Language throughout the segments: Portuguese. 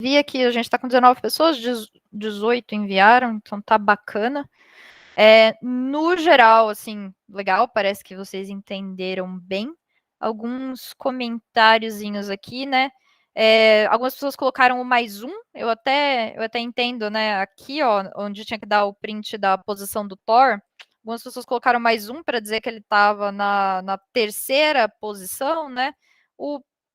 Vi aqui, a gente está com 19 pessoas, 18 enviaram, então tá bacana. No geral, assim, legal, parece que vocês entenderam bem. Alguns comentáriozinhos aqui, né? Algumas pessoas colocaram o mais um, eu até entendo, né? Aqui, ó, onde tinha que dar o print da posição do Thor, algumas pessoas colocaram mais um para dizer que ele estava na terceira posição, né?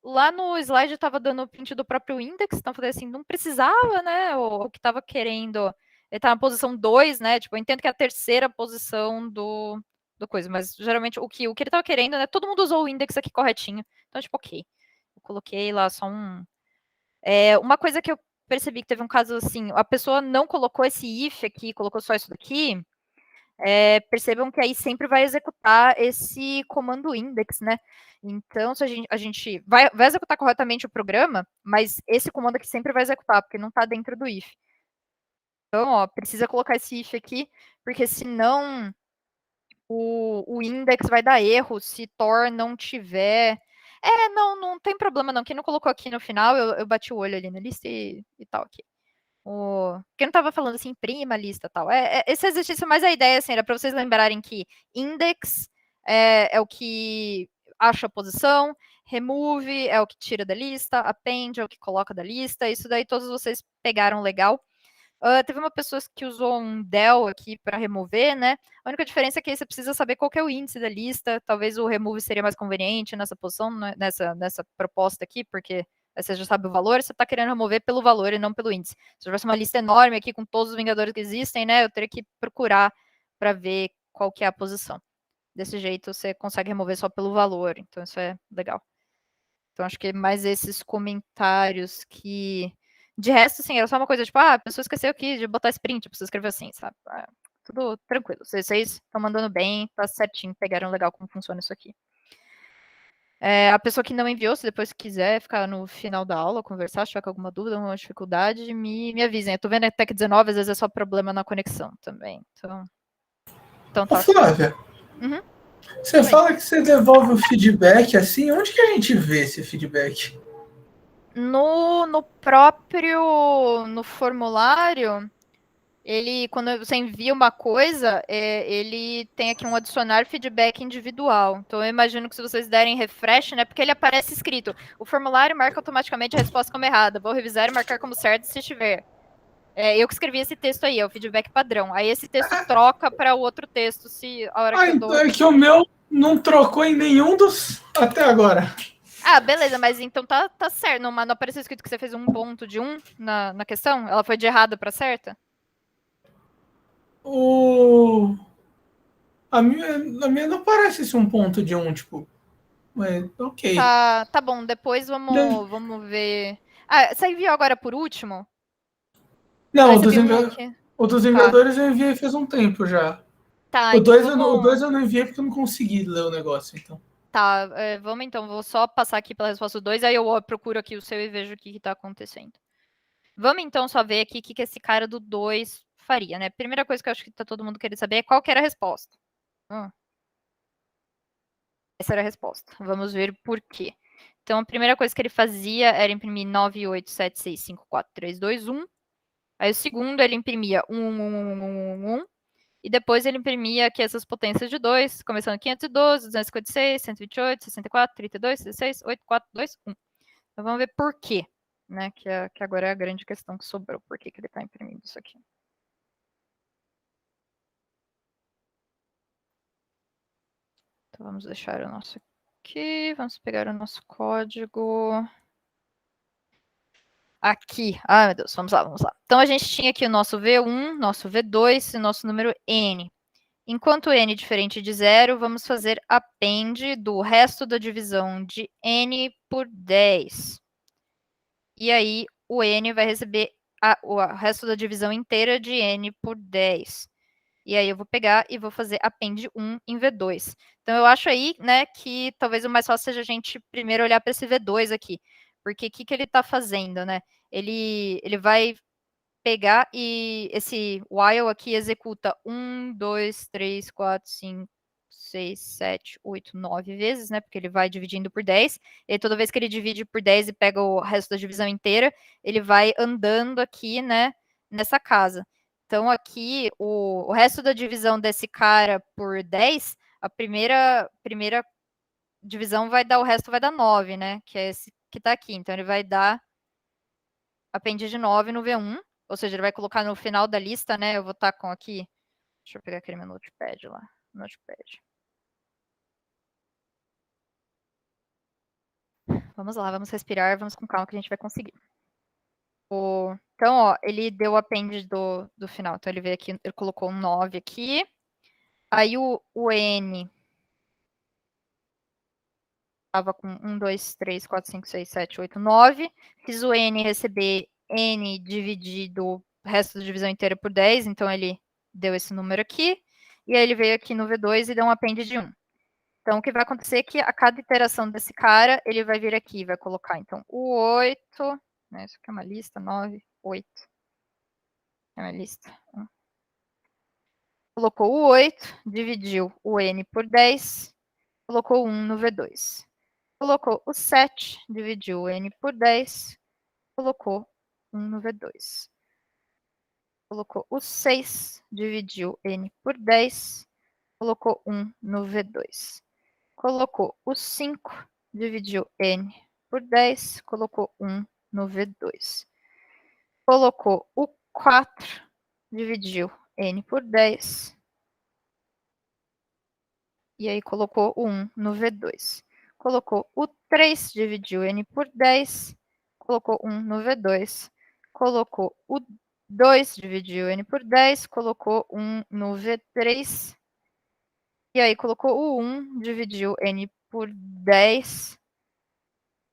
Lá no slide estava dando o print do próprio index, então falei assim, não precisava, né? O que estava querendo. Ele tá na posição 2, né? Tipo, eu entendo que é a terceira posição do coisa, mas geralmente o que ele tava querendo, né? Todo mundo usou o index aqui corretinho. Então, tipo, ok. Eu coloquei lá só um. Uma coisa que eu percebi que teve um caso assim, a pessoa não colocou esse if aqui, colocou só isso daqui. Percebam que aí sempre vai executar esse comando index, né? Então, se a gente vai executar corretamente o programa, mas esse comando aqui sempre vai executar, porque não está dentro do if. Então, ó, precisa colocar esse if aqui, porque senão o index vai dar erro se Tor não tiver. Não tem problema não. Quem não colocou aqui no final, eu bati o olho ali na lista e tal aqui. Quem não tava falando assim, imprima a lista e tal. Esse exercício, mais a ideia, assim, era para vocês lembrarem que index é o que acha a posição, remove é o que tira da lista, append é o que coloca da lista. Isso daí todos vocês pegaram legal. Teve uma pessoa que usou um del aqui para remover, né? A única diferença é que aí você precisa saber qual que é o índice da lista. Talvez o remove seria mais conveniente nessa posição, né? nessa proposta aqui, porque você já sabe o valor, você está querendo remover pelo valor e não pelo índice. Se tivesse uma lista enorme aqui com todos os Vingadores que existem, né? Eu teria que procurar para ver qual que é a posição. Desse jeito você consegue remover só pelo valor, então isso é legal. Então, acho que mais esses comentários que. De resto, assim, era só uma coisa tipo, a pessoa esqueceu aqui de botar sprint, precisa escrever assim, sabe? Tudo tranquilo. Vocês estão mandando bem, tá certinho, pegaram legal como funciona isso aqui. A pessoa que não enviou, se depois quiser ficar no final da aula, conversar, se tiver com alguma dúvida, alguma dificuldade, me avisem. Eu tô vendo até que 19, às vezes é só problema na conexão também. Então Ô, tá. Flávia, Uhum. você fala que você devolve o feedback assim, onde que a gente vê esse feedback? No próprio no formulário, ele, quando você envia uma coisa, ele tem aqui um adicionar feedback individual. Então, eu imagino que se vocês derem refresh, né, porque ele aparece escrito, o formulário marca automaticamente a resposta como errada. Vou revisar e marcar como certo se estiver. Eu que escrevi esse texto aí, é o feedback padrão. Aí esse texto troca para o outro texto, se a hora que eu Então dou. é que o meu não trocou em nenhum dos até agora. Ah, beleza, mas então tá certo. Não apareceu escrito que você fez um ponto de um na questão? Ela foi de errada para certa? O... a minha não parece esse um ponto de um, tipo. Mas, ok. Tá bom, depois vamos ver. Ah, você enviou agora por último? Eu Não, recebi um aqui. o dos Tá, Vingadores eu enviei faz um tempo já. tá, O então 2 o vamos. dois eu não enviei porque eu não consegui ler o negócio, então. Tá, vamos então. Vou só passar aqui pela resposta 2, aí eu procuro aqui o seu e vejo o que tá acontecendo. Vamos então só ver aqui o que esse cara do 2 faria, né? Primeira coisa que eu acho que tá todo mundo querendo saber é qual que era a resposta. Essa era a resposta. Vamos ver por quê. Então, a primeira coisa que ele fazia era imprimir 987654321. Aí o segundo ele imprimia 1, e depois ele imprimia aqui essas potências de 2, começando 512, 256, 128, 64, 32, 16, 8, 4, 2, 1. Então vamos ver por quê, né? Que agora é a grande questão que sobrou. Por que ele está imprimindo isso aqui? Então vamos deixar o nosso aqui, vamos pegar o nosso código. Aqui, meu Deus, vamos lá. Então a gente tinha aqui o nosso V1, nosso V2 e o nosso número N. Enquanto n é diferente de zero, vamos fazer append do resto da divisão de n por 10. E aí, o n vai receber o resto da divisão inteira de n por 10. E aí eu vou pegar e vou fazer append 1 em V2. Então eu acho aí, né, que talvez o mais fácil seja a gente primeiro olhar para esse V2 aqui. Porque o que ele está fazendo, né? Ele vai pegar e esse while aqui executa 1, 2, 3, 4, 5, 6, 7, 8, 9 vezes, né? Porque ele vai dividindo por 10. E toda vez que ele divide por 10 e pega o resto da divisão inteira, ele vai andando aqui, né? Nessa casa. Então, aqui, o resto da divisão desse cara por 10, a primeira divisão vai dar, o resto vai dar 9, né? Que é esse que tá aqui. Então, ele vai dar apêndice de 9 no V1, ou seja, ele vai colocar no final da lista, né? Eu vou estar com aqui. Deixa eu pegar aquele meu notepad lá. Notepad. Vamos lá, vamos respirar, vamos com calma que a gente vai conseguir. Então, ó, ele deu o apêndice do final. Então, ele veio aqui, ele colocou um 9 aqui. Aí o N estava com 1, 2, 3, 4, 5, 6, 7, 8, 9. Fiz o N receber N dividido o resto da divisão inteira por 10, então ele deu esse número aqui. E aí ele veio aqui no V2 e deu um apêndice de 1. Então, o que vai acontecer é que a cada iteração desse cara, ele vai vir aqui, vai colocar, então, o 8, né, isso aqui é uma lista, 9, 8, é uma lista. Colocou o 8, dividiu o N por 10, colocou 1 no V2. Colocou o 7, dividiu o N por 10, colocou 1 no V2. Colocou o 6, dividiu N por 10, colocou 1 no V2. Colocou o 5, dividiu N por 10, colocou 1 no V2. Colocou o 4, dividiu N por 10, e aí colocou o 1 no V2. Colocou o 3, dividiu N por 10, colocou 1 no V2. Colocou o 2, dividiu N por 10, colocou 1 no V3. E aí colocou o 1, dividiu N por 10,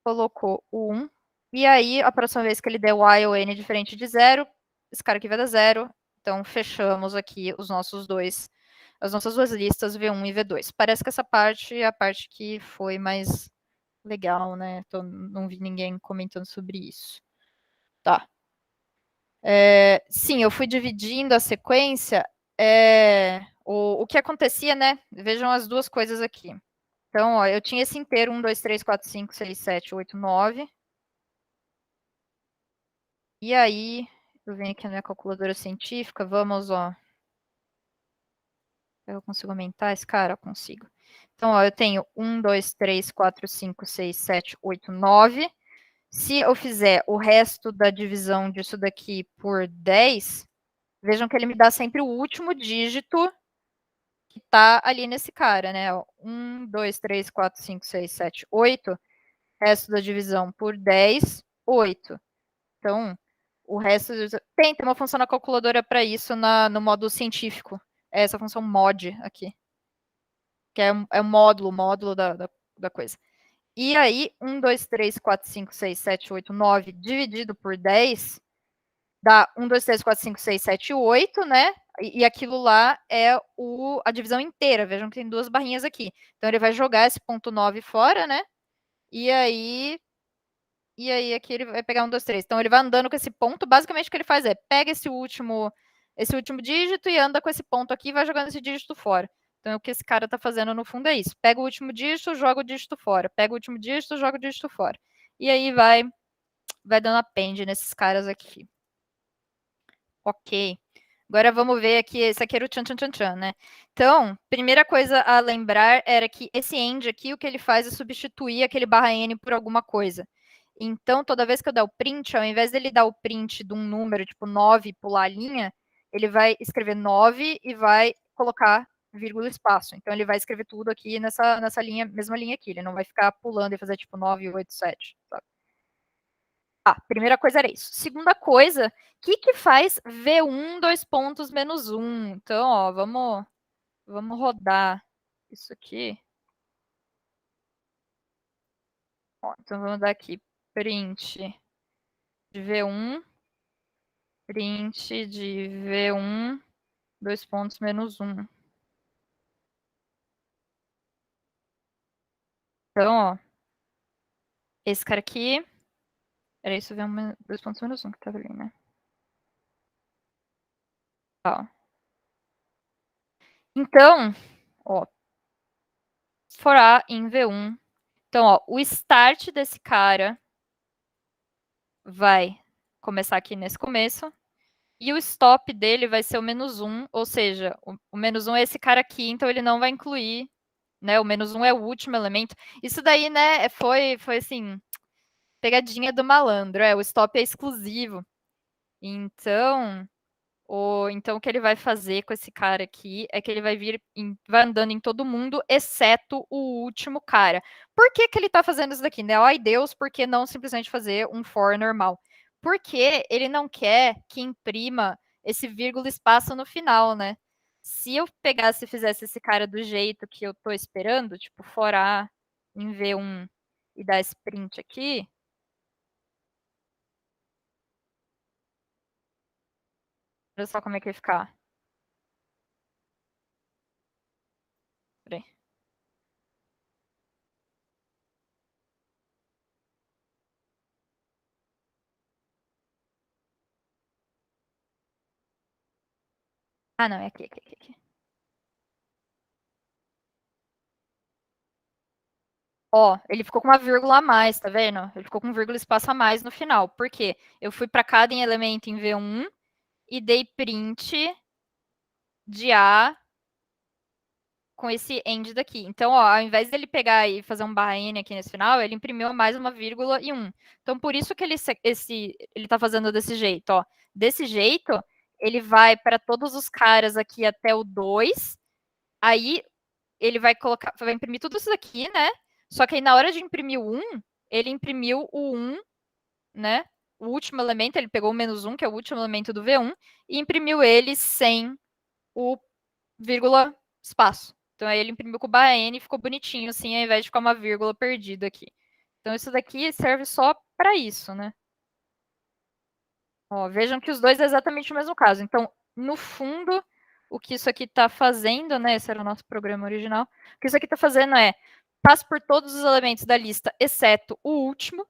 colocou o 1. E aí, a próxima vez que ele der y ou n diferente de 0, esse cara aqui vai dar 0. Então, fechamos aqui os nossos as nossas duas listas, V1 e V2. Parece que essa parte é a parte que foi mais legal, né? Então, não vi ninguém comentando sobre isso. Tá. Sim, eu fui dividindo a sequência. O que acontecia, né? Vejam as duas coisas aqui. Então, ó, eu tinha esse inteiro, 1, 2, 3, 4, 5, 6, 7, 8, 9. E aí, eu venho aqui na minha calculadora científica, vamos, ó. Eu consigo aumentar esse cara? Consigo. Então, ó, eu tenho 1, 2, 3, 4, 5, 6, 7, 8, 9. Se eu fizer o resto da divisão disso daqui por 10, vejam que ele me dá sempre o último dígito que está ali nesse cara, né? 1, 2, 3, 4, 5, 6, 7, 8. Resto da divisão por 10, 8. Então, o resto. Tem uma função na calculadora para isso no módulo científico. É essa função mod aqui. Que é o módulo da coisa. E aí, 1, 2, 3, 4, 5, 6, 7, 8, 9 dividido por 10 dá 1, 2, 3, 4, 5, 6, 7, 8, né? E aquilo lá é a divisão inteira. Vejam que tem duas barrinhas aqui. Então, ele vai jogar esse ponto 9 fora, né? E aí aqui ele vai pegar 1, 2, 3. Então, ele vai andando com esse ponto. Basicamente, o que ele faz é pega esse último dígito e anda com esse ponto aqui e vai jogando esse dígito fora. Então, o que esse cara está fazendo no fundo é isso. Pega o último dígito, joga o dígito fora. Pega o último dígito, joga o dígito fora. E aí vai dando append nesses caras aqui. Ok. Agora vamos ver aqui, esse aqui era o tchan, tchan, tchan, tchan, né? Então, primeira coisa a lembrar era que esse end aqui, o que ele faz é substituir aquele barra n por alguma coisa. Então, toda vez que eu der o print, ao invés dele dar o print de um número, tipo 9, e pular a linha, ele vai escrever 9 e vai colocar vírgula espaço. Então, ele vai escrever tudo aqui nessa linha, mesma linha aqui. Ele não vai ficar pulando e fazer tipo 9, 8, 7, sabe? Primeira coisa era isso. Segunda coisa, o que faz V1 dois pontos menos 1? Então, ó, vamos rodar isso aqui. Ó, então, vamos dar aqui print de V1, print de V1, dois pontos menos 1. Então, ó, esse cara aqui, era isso, V1, dois pontos menos 1 que tava ali, né? Ó. Então, ó, for A em V1. Então, ó, o start desse cara vai começar aqui nesse começo. E o stop dele vai ser o -1, ou seja, o -1 é esse cara aqui, então ele não vai incluir, né? O -1 é o último elemento. Isso daí, né, foi assim, pegadinha do malandro. O stop é exclusivo. Então, o que ele vai fazer com esse cara aqui é que ele vai vai andando em todo mundo, exceto o último cara. Por que que ele tá fazendo isso daqui, né? Ai, Deus, por que não simplesmente fazer um for normal? Porque ele não quer que imprima esse vírgula espaço no final, né? Se eu pegasse e fizesse esse cara do jeito que eu tô esperando, tipo, for A em V1 e dar esse print aqui, olha só como é que vai ficar. Peraí. Ah, não, é aqui. Ó, ele ficou com uma vírgula a mais, tá vendo? Ele ficou com vírgula espaço a mais no final. Por quê? Eu fui para cada elemento em V1 e dei print de A com esse end daqui. Então, ó, ao invés dele pegar e fazer um barra N aqui nesse final, ele imprimiu mais uma vírgula e 1. Então, por isso que ele tá fazendo desse jeito, ó. Desse jeito, ele vai para todos os caras aqui até o 2, aí ele vai imprimir tudo isso daqui, né? Só que aí na hora de imprimir o 1, ele imprimiu o 1, né? O último elemento, ele pegou o -1, que é o último elemento do V1, e imprimiu ele sem o vírgula espaço. Então aí ele imprimiu com o barra N e ficou bonitinho, assim, ao invés de ficar uma vírgula perdida aqui. Então isso daqui serve só para isso, né? Ó, vejam que os dois é exatamente o mesmo caso. Então, no fundo, o que isso aqui está fazendo, né? Esse era o nosso programa original. O que isso aqui está fazendo é passa por todos os elementos da lista, exceto o último.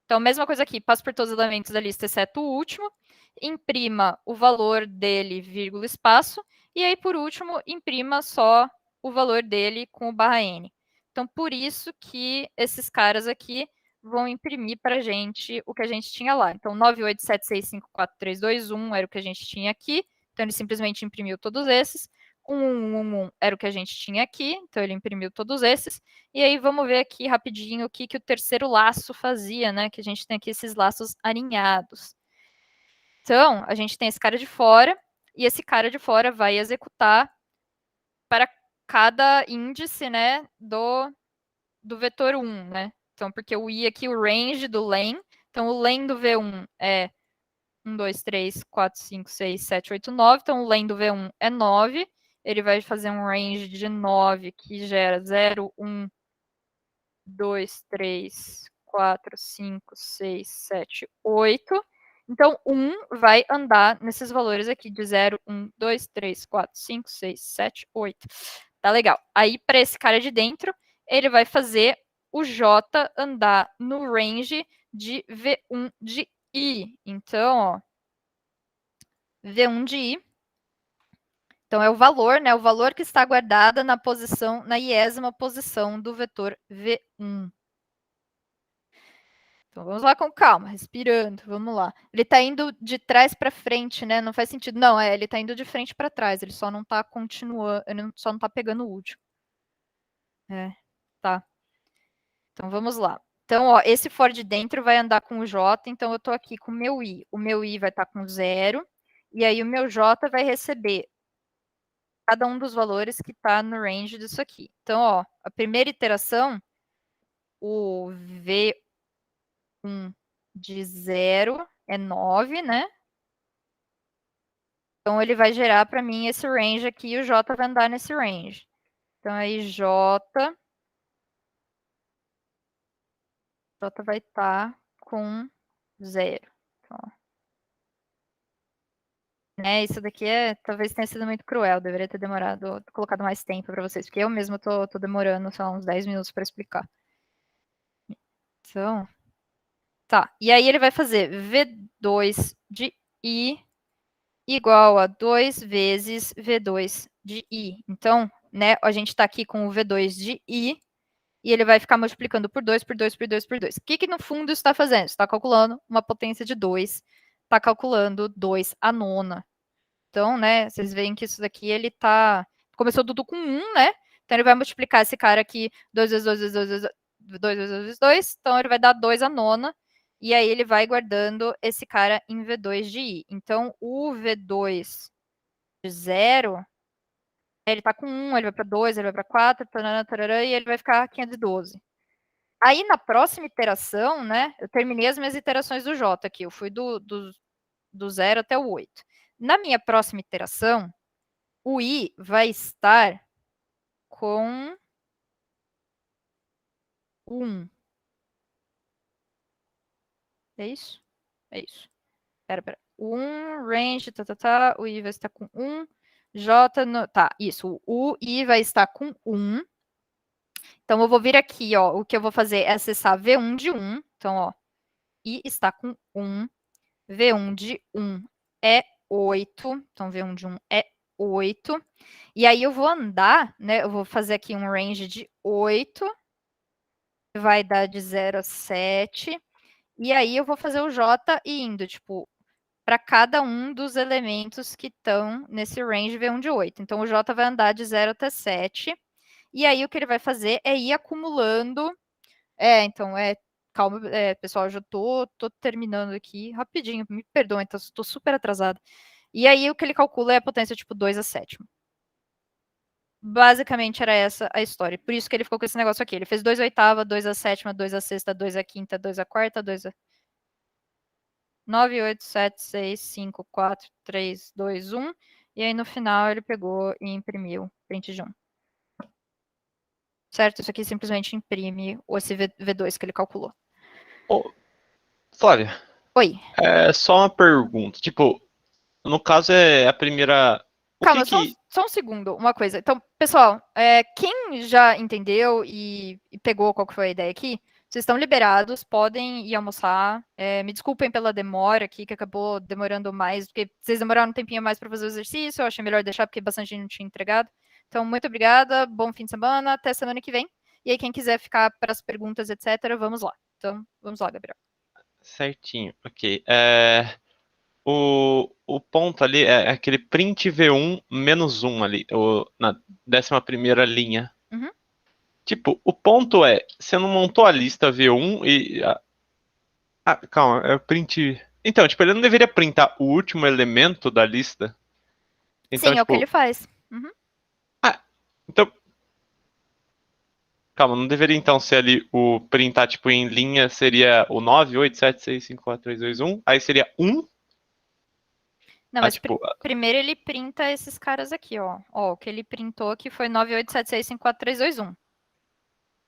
Então, mesma coisa aqui, passa por todos os elementos da lista, exceto o último. Imprima o valor dele, vírgula, espaço. E aí, por último, imprima só o valor dele com o barra N. Então, por isso que esses caras aqui vão imprimir para a gente o que a gente tinha lá. Então, 987654321 era o que a gente tinha aqui. Então, ele simplesmente imprimiu todos esses. 1111 era o que a gente tinha aqui. Então, ele imprimiu todos esses. E aí, vamos ver aqui rapidinho o que o terceiro laço fazia, né? Que a gente tem aqui esses laços alinhados. Então, a gente tem esse cara de fora. E esse cara de fora vai executar para cada índice, né? Do vetor 1, né? Então, porque o i aqui, o range do len. Então, o len do V1 é 1, 2, 3, 4, 5, 6, 7, 8, 9. Então, o len do V1 é 9. Ele vai fazer um range de 9, que gera 0, 1, 2, 3, 4, 5, 6, 7, 8. Então, 1 vai andar nesses valores aqui de 0, 1, 2, 3, 4, 5, 6, 7, 8. Tá legal. Aí, para esse cara de dentro, ele vai fazer o J andar no range de V1 de I. Então, ó, V1 de I. Então, é o valor, né? O valor que está guardado na posição, na iésima posição do vetor V1. Então, vamos lá com calma, respirando, vamos lá. Ele está indo de trás para frente, né? Não faz sentido. Não, ele está indo de frente para trás, ele só não está continuando, ele só não está pegando o último. Tá. Então, vamos lá. Então, ó, esse for de dentro vai andar com o J, então eu estou aqui com o meu I. O meu I vai estar com 0, e aí o meu J vai receber cada um dos valores que está no range disso aqui. Então, ó, a primeira iteração, o V1 de 0 é 9, né? Então, ele vai gerar para mim esse range aqui e o J vai andar nesse range. Então, aí J vai estar com 0. Então, né, isso daqui talvez tenha sido muito cruel, deveria ter colocado mais tempo para vocês, porque eu mesmo tô demorando só uns 10 minutos para explicar. Então, tá. E aí ele vai fazer V2 de I igual a 2 vezes V2 de I. Então, né, a gente está aqui com o V2 de I, e ele vai ficar multiplicando por 2, por 2, por 2, por 2. O que no fundo isso está fazendo? Está calculando uma potência de 2, está calculando 2 a nona. Então, né, vocês veem que isso daqui, ele tá... Começou tudo com 1, né? Então, ele vai multiplicar esse cara aqui, 2 vezes 2 vezes 2 vezes 2 vezes 2 vezes 2. Então, ele vai dar 2 a nona. E aí, ele vai guardando esse cara em V2 de I. Então, o V2 de 0, ele tá com 1, ele vai para 2, ele vai para 4, tarará, tarará, e ele vai ficar 512. Aí, na próxima iteração, né, eu terminei as minhas iterações do J aqui. Eu fui do 0 até o 8. Na minha próxima iteração, o I vai estar com 1. É isso? É isso. Pera. 1, range, o I vai estar com 1. J, tá, isso. O I vai estar com 1. Então, eu vou vir aqui, ó. O que eu vou fazer é acessar V1 de 1. Então, ó, I está com 1. V1 de 1 é 8. Então, V1 de 1 é 8. E aí, eu vou andar, né? Eu vou fazer aqui um range de 8. Vai dar de 0 a 7. E aí, eu vou fazer o J indo, tipo, para cada um dos elementos que estão nesse range V1 de 8. Então, o J vai andar de 0 até 7. E aí, o que ele vai fazer é ir acumulando. Então, calma, pessoal, eu já tô terminando aqui rapidinho, me perdoem, tô super atrasada. E aí, o que ele calcula é a potência tipo 2 a sétima. Basicamente, era essa a história. Por isso que ele ficou com esse negócio aqui. Ele fez 2 a oitava, 2 a sétima, 2 a sexta, 2 a quinta, 2 a quarta, 2 a... 9, 8, 7, 6, 5, 4, 3, 2, 1. E aí, no final, ele pegou e imprimiu print de 1. Certo? Isso aqui simplesmente imprime esse V2 que ele calculou. Ô, Flávia. Oi. É só uma pergunta. Tipo, no caso é a primeira... Calma, só um segundo, uma coisa. Então, pessoal, quem já entendeu e pegou qual que foi a ideia aqui, vocês estão liberados, podem ir almoçar. Me desculpem pela demora aqui, que acabou demorando mais, porque vocês demoraram um tempinho mais para fazer o exercício, eu achei melhor deixar, porque bastante gente não tinha entregado. Então, muito obrigada, bom fim de semana, até semana que vem. E aí, quem quiser ficar para as perguntas, etc., vamos lá. Então, vamos lá, Gabriel. Certinho, ok. O ponto ali é aquele print V1 menos 1 ali, na 11ª linha. Uhum. Tipo, o ponto é, você não montou a lista V1 e... calma, é o print... Então, tipo, ele não deveria printar o último elemento da lista? Então, Sim, tipo, é o que ele faz. Uhum. Então... Calma, não deveria então ser ali o printar, tipo, em linha, seria o 9, 8, 7, 6, 5, 4, 3, 2, 1. Aí seria 1. Não, mas tipo... primeiro ele printa esses caras aqui, ó. Ó, o que ele printou aqui foi 987654321.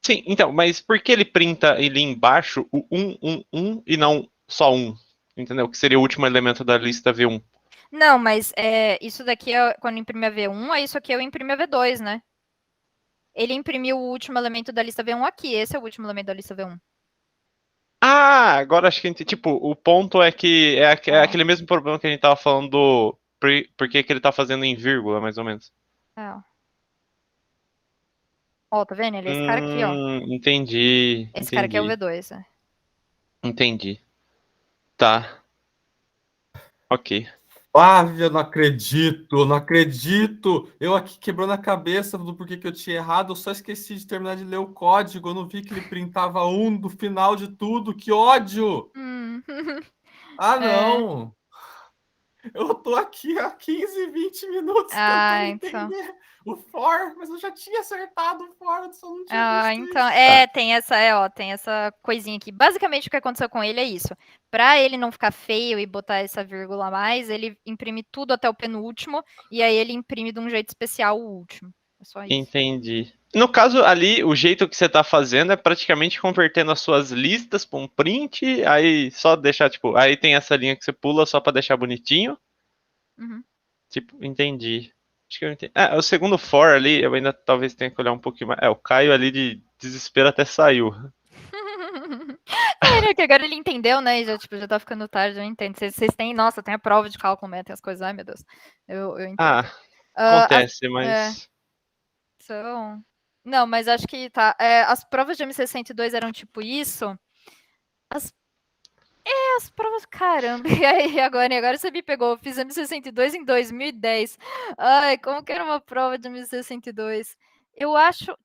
Sim, então, mas por que ele printa ali embaixo o 1, 1, 1 e não só 1? Entendeu? Que seria o último elemento da lista V1. Não, mas isso daqui é quando imprime a V1, aí isso aqui eu imprime a V2, né? Ele imprimiu o último elemento da lista V1 aqui, esse é o último elemento da lista V1. Ah, agora acho que tipo, o ponto é que é aquele mesmo problema que a gente tava falando do por que ele tá fazendo em vírgula, mais ou menos. Ó, tá vendo? Ele é esse cara aqui, ó. Entendi. Esse cara aqui é o V2, né? Entendi. Tá. Ok. Eu não acredito, não acredito. Eu aqui quebrando a cabeça do porquê que eu tinha errado, eu só esqueci de terminar de ler o código. Eu não vi que ele printava 1 do final de tudo. Que ódio! Não! Eu tô aqui há 15, 20 minutos tentando entender o for, mas eu já tinha acertado o for, eu só não tinha visto então, isso. tem essa coisinha aqui. Basicamente, o que aconteceu com ele é isso. Para ele não ficar feio e botar essa vírgula a mais, ele imprime tudo até o penúltimo, e aí ele imprime de um jeito especial o último. É só isso. Entendi. No caso ali, o jeito que você tá fazendo é praticamente convertendo as suas listas para um print, aí só deixar, tipo, aí tem essa linha que você pula só para deixar bonitinho. Uhum. Tipo, entendi. Acho que eu entendi. O segundo for ali, eu ainda talvez tenha que olhar um pouquinho mais. O Caio ali de desespero até saiu. Que agora ele entendeu, né? E já tá ficando tarde, eu entendo. Vocês têm, nossa, tem a prova de cálculo, né? Tem as coisas, ai meu Deus. Eu entendo. Acontece, mas... Então. Não, mas acho que tá. As provas de MC102 eram tipo isso. As provas, caramba. E aí, agora você me pegou. Eu fiz MC102 em 2010. Ai, como que era uma prova de MC102? Eu acho.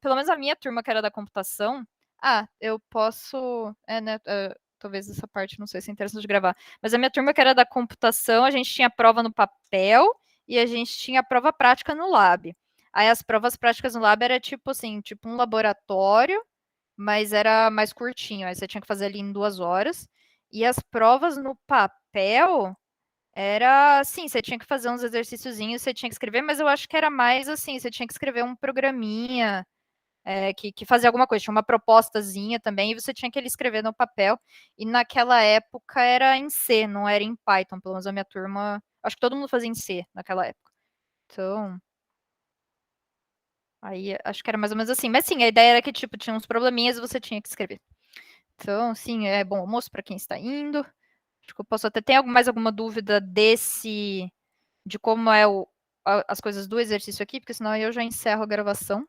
Pelo menos a minha turma, que era da computação. Eu posso. Né? Talvez essa parte não sei se é interessante de gravar. Mas a minha turma, que era da computação, a gente tinha prova no papel e a gente tinha prova prática no lab. Aí as provas práticas no lab era tipo assim, tipo um laboratório, mas era mais curtinho. Aí você tinha que fazer ali em 2 horas. E as provas no papel era assim, você tinha que fazer uns exercíciozinhos, você tinha que escrever, mas eu acho que era mais assim, você tinha que escrever um programinha que fazia alguma coisa, tinha uma propostazinha também, e você tinha que escrever no papel. E naquela época era em C, não era em Python, pelo menos a minha turma. Acho que todo mundo fazia em C naquela época. Então. Aí acho que era mais ou menos assim. Mas sim, a ideia era que, tipo, tinha uns probleminhas e você tinha que escrever. Então, sim, é bom almoço para quem está indo. Acho que eu posso até ter mais alguma dúvida de como é as coisas do exercício aqui, porque senão eu já encerro a gravação.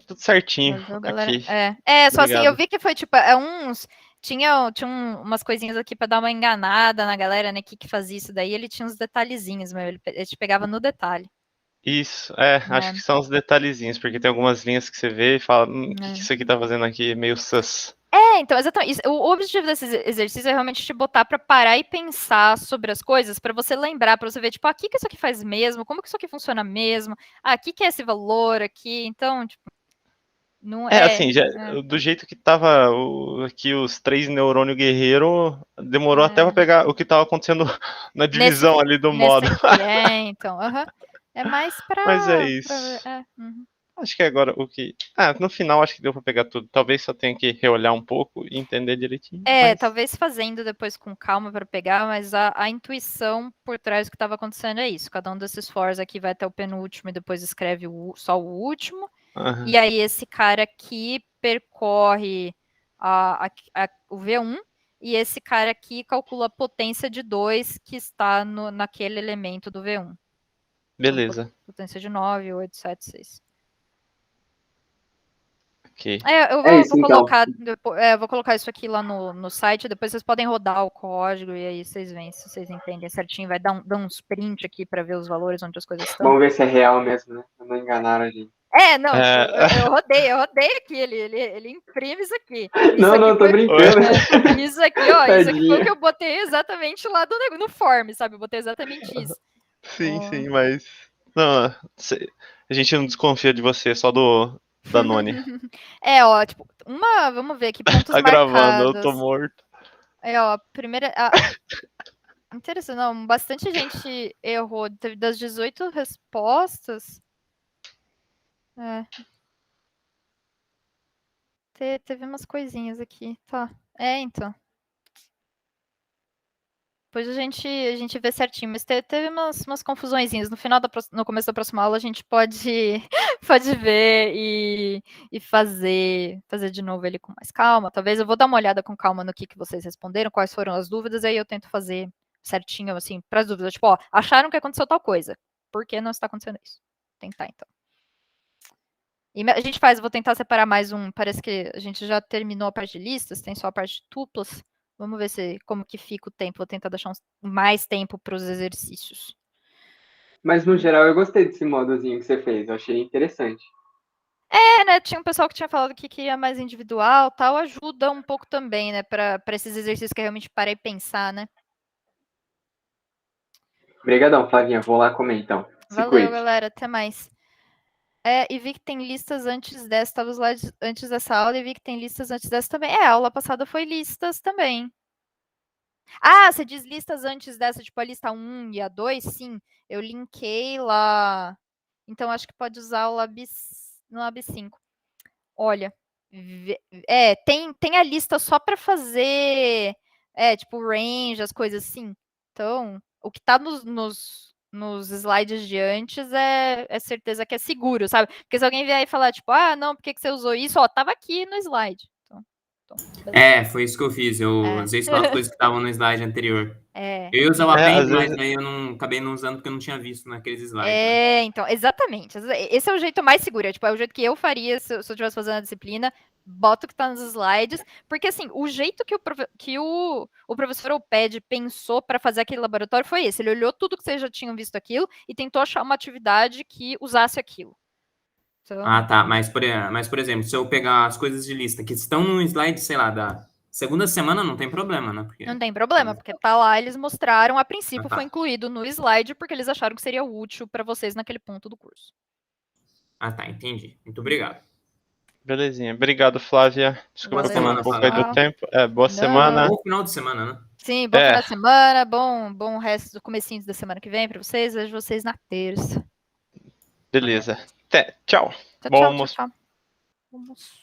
Tudo certinho. Valeu, galera. Aqui. Só assim, eu Obrigado. vi que foi tipo, tinha umas coisinhas aqui para dar uma enganada na galera, né, que fazia isso daí, ele tinha uns detalhezinhos, mas ele te pegava no detalhe. Isso, acho que são os detalhezinhos, porque tem algumas linhas que você vê e fala, o que isso aqui tá fazendo aqui? Meio sus. Então, exatamente. O objetivo desse exercício é realmente te botar para parar e pensar sobre as coisas, para você lembrar, para você ver, tipo, o que isso aqui faz mesmo? Como que isso aqui funciona mesmo? O que é esse valor aqui? Então, tipo, não Assim, do jeito que tava aqui os 3 neurônio guerreiro, demorou até pra pegar o que tava acontecendo na divisão ali do modo. Então, é mais pra... Mas é isso. Uhum. Acho que agora o que... no final acho que deu pra pegar tudo. Talvez só tenha que reolhar um pouco e entender direitinho. Mas... talvez fazendo depois com calma para pegar, mas a intuição por trás do que estava acontecendo é isso. Cada um desses fors aqui vai até o penúltimo e depois escreve só o último. Uhum. E aí esse cara aqui percorre o V1 e esse cara aqui calcula a potência de 2 que está naquele elemento do V1. Beleza. Então, potência de 9, 8, 7, 6. Ok. Eu vou colocar, vou colocar isso aqui lá no site, depois vocês podem rodar o código e aí vocês veem se vocês entendem certinho. Vai dar uns print aqui para ver os valores onde as coisas estão. Vamos ver se é real mesmo, né? Não enganaram a gente. Não, eu rodei aqui, ele imprime isso aqui. Não, tô brincando. Isso aqui, isso aqui foi o que eu botei exatamente lá no form, sabe? Eu botei exatamente isso. Sim, mas... Não, a gente não desconfia de você, só do Danone. Tipo, vamos ver aqui, pontos tá marcados. Gravando, eu tô morto. Primeira... Interessante, não, bastante gente errou. Teve das 18 respostas... Teve umas coisinhas aqui, tá. Então. Depois a gente vê certinho, mas teve umas confusõezinhas. No começo da próxima aula a gente pode ver e fazer de novo ele com mais calma. Talvez eu vou dar uma olhada com calma no que vocês responderam, quais foram as dúvidas, aí eu tento fazer certinho, assim, para as dúvidas. Tipo, acharam que aconteceu tal coisa. Por que não está acontecendo isso? Tentar, então. E a gente vou tentar separar mais parece que a gente já terminou a parte de listas, tem só a parte de duplas. Vamos ver como que fica o tempo, vou tentar deixar mais tempo para os exercícios. Mas no geral eu gostei desse modozinho que você fez, eu achei interessante. Né, tinha um pessoal que tinha falado que queria mais individual, tal, ajuda um pouco também, né, para esses exercícios que realmente parei pensar, né. Obrigadão, Flavinha, vou lá comer então. Valeu, galera, até mais. E vi que tem listas antes dessa, estava os slides antes dessa aula e vi que tem listas antes dessa também. A aula passada foi listas também. Você diz listas antes dessa, tipo a lista 1 e a 2? Sim, eu linkei lá. Então, acho que pode usar no Lab 5. Olha, tem a lista só para fazer, tipo, range, as coisas assim. Então, o que está nos slides de antes é certeza que é seguro, sabe? Porque se alguém vier e falar, tipo, não, por que você usou isso? Tava aqui no slide. Então, Então, beleza. Foi isso que eu fiz. Eu É. usei só as coisas que estavam no slide anterior. É. Eu ia usar o às append, vezes- mas aí eu acabei não usando porque eu não tinha visto naqueles slides. Né? Então, exatamente. Esse é o jeito mais seguro. É o jeito que eu faria se eu estivesse fazendo a disciplina. Bota o que tá nos slides. Porque, assim, o jeito que o professor Oped pensou para fazer aquele laboratório foi esse. Ele olhou tudo que vocês já tinham visto aquilo e tentou achar uma atividade que usasse aquilo. Então, Tá. Mas, por exemplo, se eu pegar as coisas de lista que estão no slide, sei lá, da segunda semana, não tem problema, né? Porque... não tem problema, porque tá lá, eles mostraram, a princípio tá. foi incluído no slide, porque eles acharam que seria útil para vocês naquele ponto do curso. Tá, entendi. Muito obrigado. Belezinha. Obrigado, Flávia. Desculpa Valeu, tomar um pouco aí do pessoal. tempo. Boa Não. semana. Bom final de semana, né? Sim, bom final de semana, bom resto do comecinho da semana que vem para vocês. Vejo vocês na terça. Beleza. Até. Tchau. Tchau, Bom tchau, almoço. tchau. Almoço.